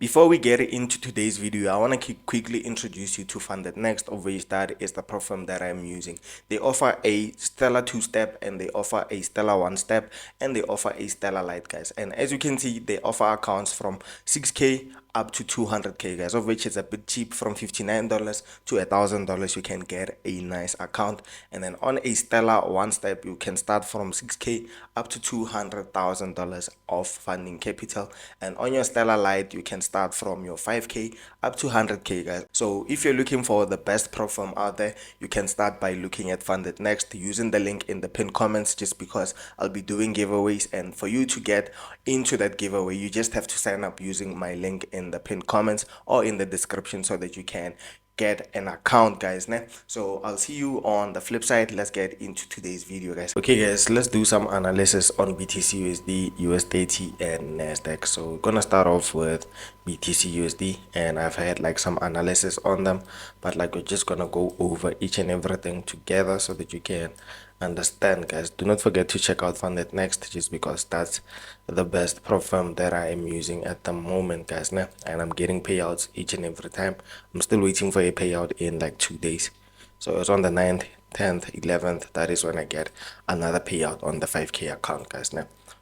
Before we get into today's video, I want to quickly introduce you to FundedNext, of which that is the platform that I'm using. They offer a Stellar 2-step, and they offer a Stellar 1-step, and they offer a Stellar Lite, guys. And as you can see, they offer accounts from 6K up to 200K, guys, of which is a bit cheap. From $59 to $1,000 you can get a nice account. And then on a Stellar 1-step, you can start from 6K up to $200,000 of funding capital. And on your Stellar Lite, you can start from your 5K up to 100K, guys. So if you're looking for the best platform out there, you can start by looking at FundedNext using the link in the pinned comments, just because I'll be doing giveaways. And for you to get into that giveaway, you just have to sign up using my link in the pinned comments or in the description, so that you can get an account, guys. So I'll see you on the flip side. Let's get into today's video, guys. Okay, guys, let's do some analysis on BTCUSD, US30, and NASDAQ. So we're gonna start off with BTCUSD, and I've had like some analysis on them, but like we're just gonna go over each and everything together so that you can understand, guys. Do not forget to check out FundedNext, just because that's the best platform that I am using at the moment, guys. And I'm getting payouts each and every time. I'm still waiting for a payout in like 2 days. So it's on the 9th, 10th, 11th. That is when I get another payout on the 5K account, guys.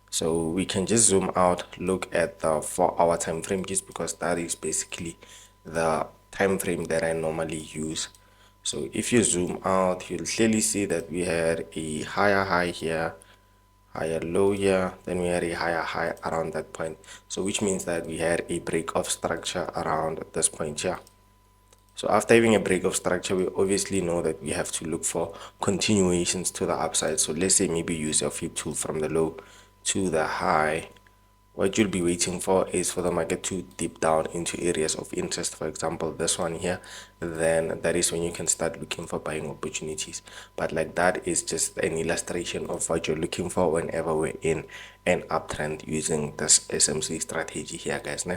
So we can just zoom out, look at the 4-hour time frame, just because that is basically the time frame that I normally use. So if you zoom out, you'll clearly see that we had a higher high here, higher low here, then we had a higher high around that point. So which means that we had a break of structure around this point here. So after having a break of structure, we obviously know that we have to look for continuations to the upside. So let's say maybe use your flip tool from the low to the high. What you'll be waiting for is for the market to dip down into areas of interest, for example this one here. Then that is when you can start looking for buying opportunities. But like, that is just an illustration of what you're looking for whenever we're in an uptrend using this SMC strategy here, guys.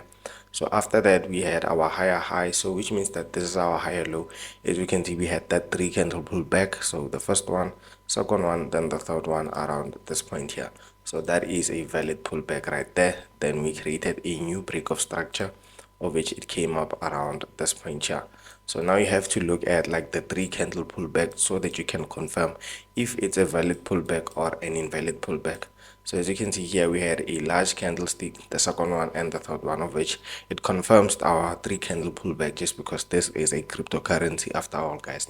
So after that, we had our higher high, so which means that this is our higher low. As you can see, we had that 3 candle pullback. So the first one, second one, then the third one around this point here. So that is a valid pullback right there. Then we created a new break of structure, of which it came up around this point here. So now you have to look at like the 3 candle pullback, so that you can confirm if it's a valid pullback or an invalid pullback. So as you can see here, we had a large candlestick, the second one and the third one, of which it confirms our 3 candle pullback, just because this is a cryptocurrency after all, guys.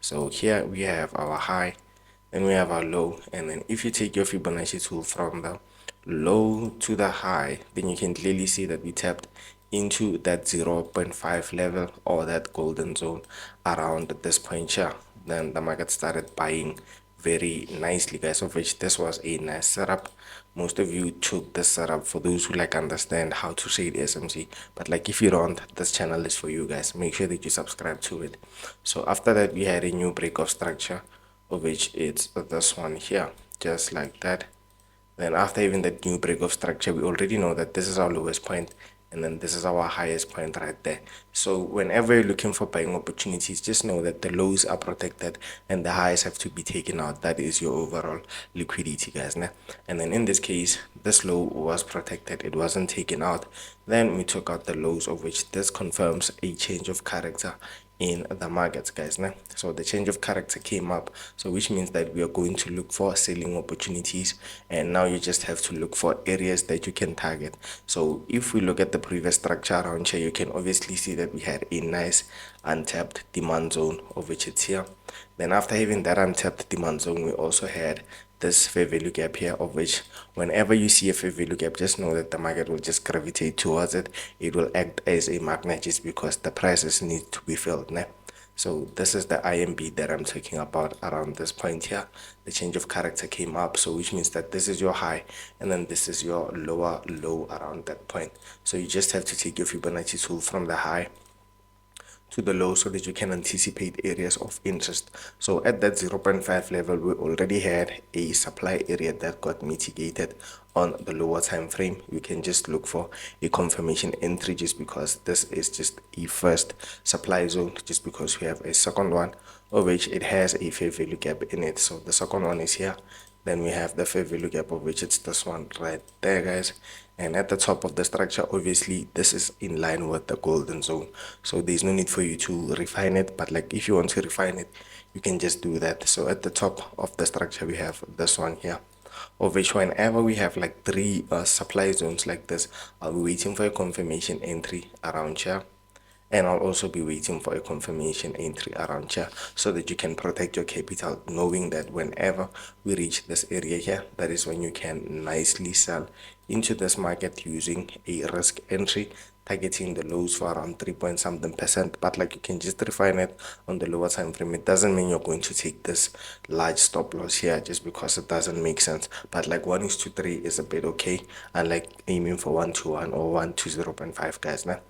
So here we have our high, then we have our low, and then if you take your Fibonacci tool from the low to the high, then you can clearly see that we tapped into that 0.5 level, or that golden zone around this point here. Then the market started buying very nicely, guys, of which this was a nice setup. Most of you took this setup, for those who like understand how to trade SMC. But like, if you don't, this channel is for you, guys. Make sure that you subscribe to it. So after that, we had a new break of structure, of which it's this one here, just like that. Then after even that new break of structure, we already know that this is our lowest point, and then this is our highest point right there. So whenever you're looking for buying opportunities, just know that the lows are protected and the highs have to be taken out. That is your overall liquidity, guys. And then in this case, this low was protected, it wasn't taken out. Then we took out the lows, of which this confirms a change of character in the markets, guys. So the change of character came up, so which means that we are going to look for selling opportunities, and now you just have to look for areas that you can target. So if we look at the previous structure around here, you can obviously see that we had a nice untapped demand zone, of which it's here. Then after having that untapped demand zone, we also had this fair value gap here, of which whenever you see a fair value gap, just know that the market will just gravitate towards it. It will act as a magnet, just because the prices need to be filled. So this is the IMB that I'm talking about around this point here. The change of character came up, so which means that this is your high, and then this is your lower low around that point. So you just have to take your Fibonacci tool from the high to the low, so that you can anticipate areas of interest. So at that 0.5 level, we already had a supply area that got mitigated on the lower time frame. We can just look for a confirmation entry, just because this is just a first supply zone, just because we have a second one, of which it has a fair value gap in it. So the second one is here, Then we have the fair value gap, of which it's this one right there, guys. And at the top of the structure, obviously this is in line with the golden zone, so there's no need for you to refine it. But like if you want to refine it, you can just do that. So at the top of the structure, we have this one here, of which whenever we have like three supply zones like this, I'll be waiting for a confirmation entry around here, and I'll also be waiting for a confirmation entry around here, so that you can protect your capital, knowing that whenever we reach this area here, that is when you can nicely sell into this market using a risk entry, targeting the lows for around 3 point something percent. But like you can just refine it on the lower time frame. It doesn't mean you're going to take this large stop loss here just because it doesn't make sense. But like 1:3 is a bit okay, and like aiming for 1:1 or 1:0.5, guys. Now,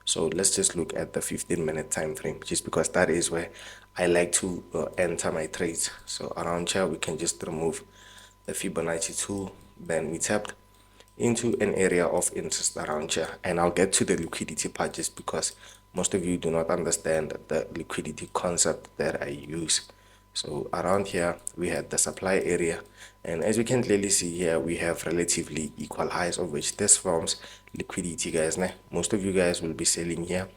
so let's just look at the 15-minute time frame, just because that is where I like to enter my trades. So around here, we can just remove the Fibonacci tool. Then we tapped into an area of interest around here, and I'll get to the liquidity part, just because most of you do not understand the liquidity concept that I use. So around here, we had the supply area, and as you can clearly see here, we have relatively equal highs, of which this forms liquidity, guys. Most of you guys will be selling here,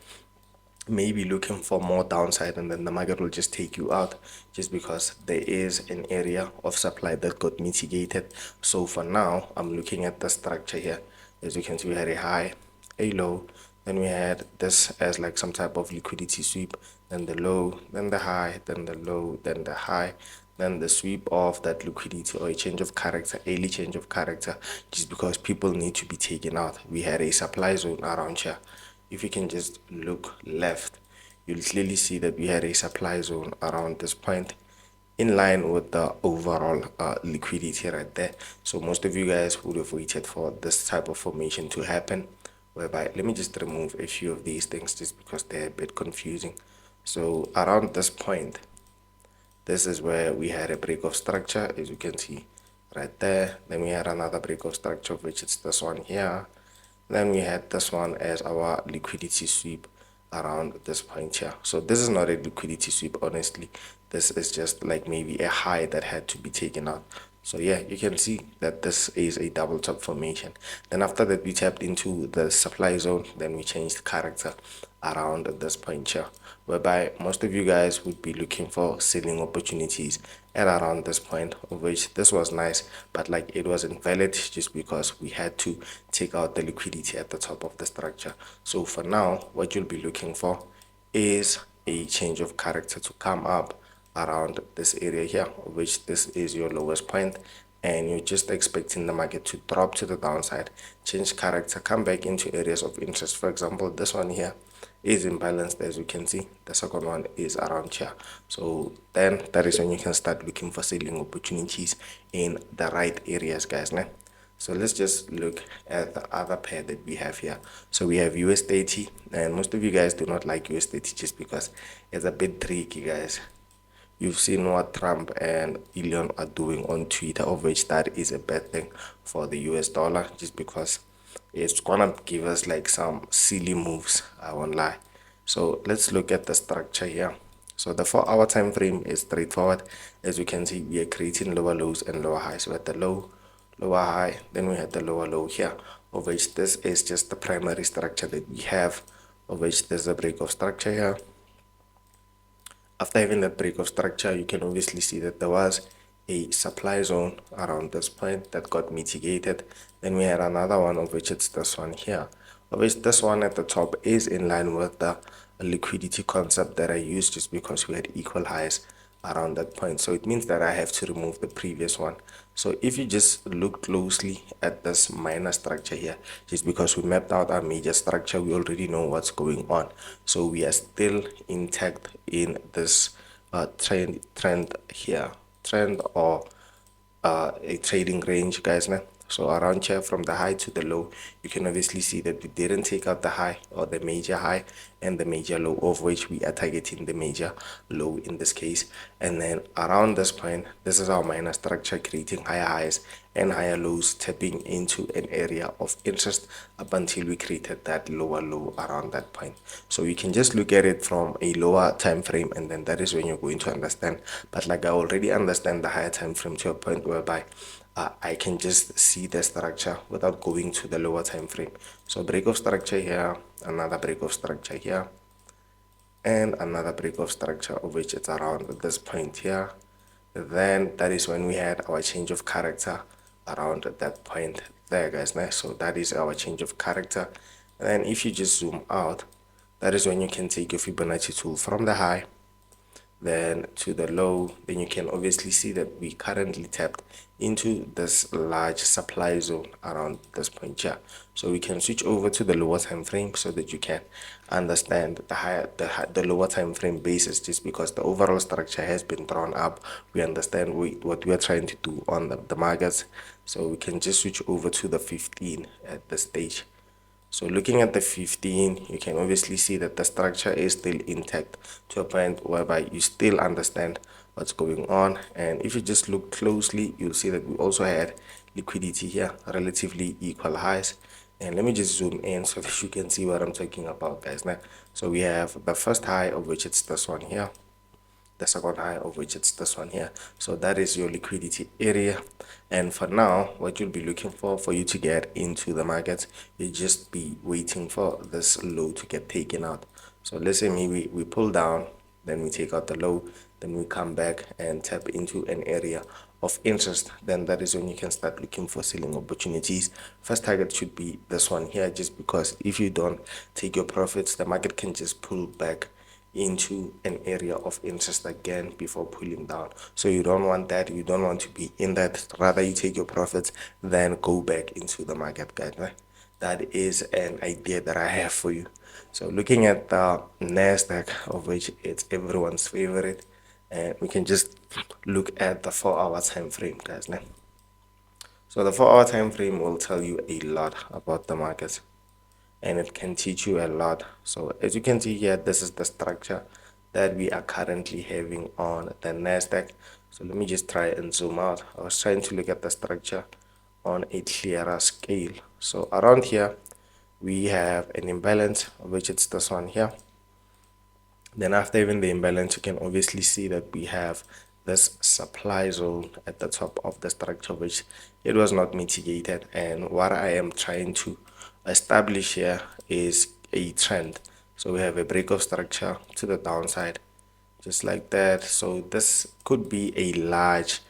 maybe looking for more downside, and then the market will just take you out, just because there is an area of supply that got mitigated. So for now, I'm looking at the structure here. As you can see, we had a high, a low, then we had this as like some type of liquidity sweep, then the low, then the high, then the low, then the high, then the sweep of that liquidity, or a change of character, early change of character, just because people need to be taken out. We had a supply zone around here. If you can just look left, you'll clearly see that we had a supply zone around this point, in line with the overall liquidity right there. So most of you guys would have waited for this type of formation to happen, whereby, let me just remove a few of these things just because they're a bit confusing. So around this point, this is where we had a break of structure, as you can see right there. Then we had another break of structure, which is this one here. Then we had this one as our liquidity sweep around this point here. So this is not a liquidity sweep, honestly. This is just like maybe a high that had to be taken out. So yeah, you can see that this is a double top formation. Then after that, we tapped into the supply zone. Then we changed character around this point here, whereby most of you guys would be looking for selling opportunities at around this point, of which this was nice, but like it wasn't valid, just because we had to take out the liquidity at the top of the structure. So for now, what you'll be looking for is a change of character to come up around this area here, which this is your lowest point, and you're just expecting the market to drop to the downside, change character, come back into areas of interest. For example, this one here is imbalanced, as you can see. The second one is around here. So then that is when you can start looking for selling opportunities in the right areas, guys. So let's just look at the other pair that we have here. So we have US30, and most of you guys do not like US30 just because it's a bit tricky, guys. You've seen what Trump and Elon are doing on Twitter, of which that is a bad thing for the US dollar, just because it's gonna give us like some silly moves, I won't lie. So let's look at the structure here. So the 4-hour time frame is straightforward. As you can see, we are creating lower lows and lower highs. So at the low, lower high, then we have the lower low here, of which this is just the primary structure that we have, of which there's a break of structure here. After having that break of structure, you can obviously see that there was a supply zone around this point that got mitigated. Then we had another one, of which it's this one here, of which this one at the top is in line with the liquidity concept that I used, just because we had equal highs around that point. So it means that I have to remove the previous one. So if you just look closely at this minor structure here, just because we mapped out our major structure, we already know what's going on. So we are still intact in this trend here, trend or a trading range, guys. So around here from the high to the low, you can obviously see that we didn't take out the high or the major high and the major low, of which we are targeting the major low in this case. And then around this point, this is our minor structure creating higher highs and higher lows, tapping into an area of interest up until we created that lower low around that point. So you can just look at it from a lower time frame, and then that is when you're going to understand. But like I already understand the higher time frame to a point whereby I can just see the structure without going to the lower time frame. So break of structure here, another break of structure here, and another break of structure of which it's around this point here. Then that is when we had our change of character around that point there, guys. Nice. So that is our change of character. And then if you just zoom out, that is when you can take your Fibonacci tool from the high then to the low. Then you can obviously see that we currently tapped into this large supply zone around this point here. So we can switch over to the lower time frame so that you can understand the lower time frame basis, just because the overall structure has been drawn up. We understand what we are trying to do on the markets. So we can just switch over to the 15 at this stage. So looking at the 15, you can obviously see that the structure is still intact to a point whereby you still understand what's going on. And if you just look closely, you'll see that we also had liquidity here, relatively equal highs. And let me just zoom in so that you can see what I'm talking about, guys. Now, so we have the first high, of which it's this one here, the second high, of which it's this one here. So that is your liquidity area. And for now, what you'll be looking for you to get into the market, you just be waiting for this low to get taken out. So let's say maybe we pull down, then we take out the low, then we come back and tap into an area of interest. Then that is when you can start looking for selling opportunities. First target should be this one here, just because if you don't take your profits, the market can just pull back into an area of interest again before pulling down. So you don't want that. You don't want to be in that. Rather, you take your profits, then go back into the market, guys. Right? That is an idea that I have for you. So looking at the NASDAQ, of which it's everyone's favorite, and we can just look at the 4-hour time frame, guys. Right? So the 4-hour time frame will tell you a lot about the market, and it can teach you a lot. So as you can see here, this is the structure that we are currently having on the NASDAQ. So let me just try and zoom out. I was trying to look at the structure on a clearer scale. So around here, we have an imbalance, which it's this one here. Then after even the imbalance, you can obviously see that we have this supply zone at the top of the structure, which it was not mitigated. And what I am trying to establish here is a trend. So we have a break of structure to the downside, just like that. So this could be a large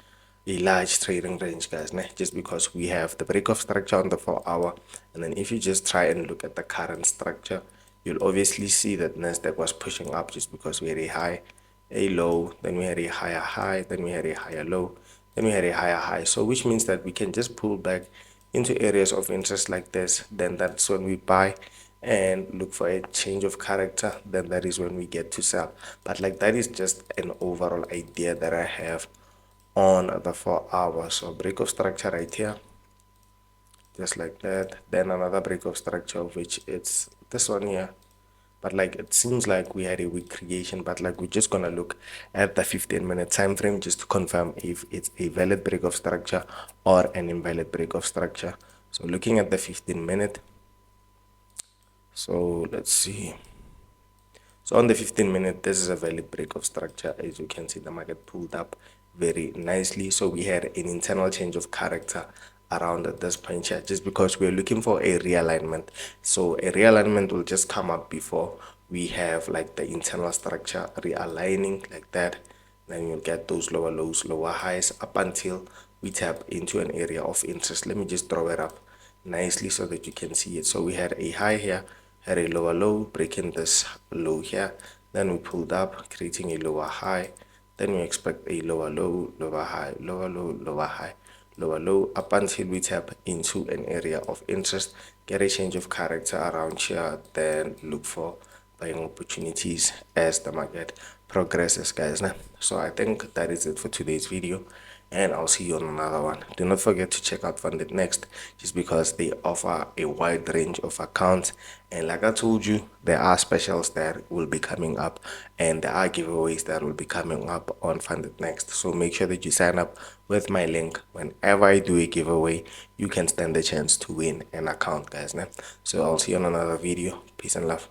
trading range, guys, just because we have the break of structure on the 4-hour. And then if you just try and look at the current structure, you'll obviously see that NASDAQ was pushing up just because we had a high, a low, then we had a higher high, then we had a higher low, then we had a higher high. So which means that we can just pull back into areas of interest like this. Then that's when we buy and look for a change of character. Then that is when we get to sell. But like, that is just an overall idea that I have on the 4-hour. So break of structure right here, just like that. Then another break of structure, which it's this one here. But like, it seems like we had a weak creation, but like, we're just gonna look at the 15-minute time frame just to confirm if it's a valid break of structure or an invalid break of structure. So looking at the 15-minute, so let's see. So on the 15-minute, this is a valid break of structure. As you can see, the market pulled up very nicely. So we had an internal change of character around at this point here, just because we're looking for a realignment. So a realignment will just come up before we have like the internal structure realigning like that. Then you'll get those lower lows, lower highs up until we tap into an area of interest. Let me just draw it up nicely so that you can see it. So we had a high here, had a lower low, breaking this low here, then we pulled up, creating a lower high, then we expect a lower low, lower high, lower low, lower high, lower low, up until we tap into an area of interest, get a change of character around here, then look for buying opportunities as the market progresses, guys. So I think that is it for today's video, and I'll see you on another one. Do not forget to check out FundedNext, just because they offer a wide range of accounts, and like I told you, there are specials that will be coming up, and there are giveaways that will be coming up on FundedNext. So make sure that you sign up with my link. Whenever I do a giveaway, you can stand the chance to win an account, guys. So I'll see you on another video. Peace and love.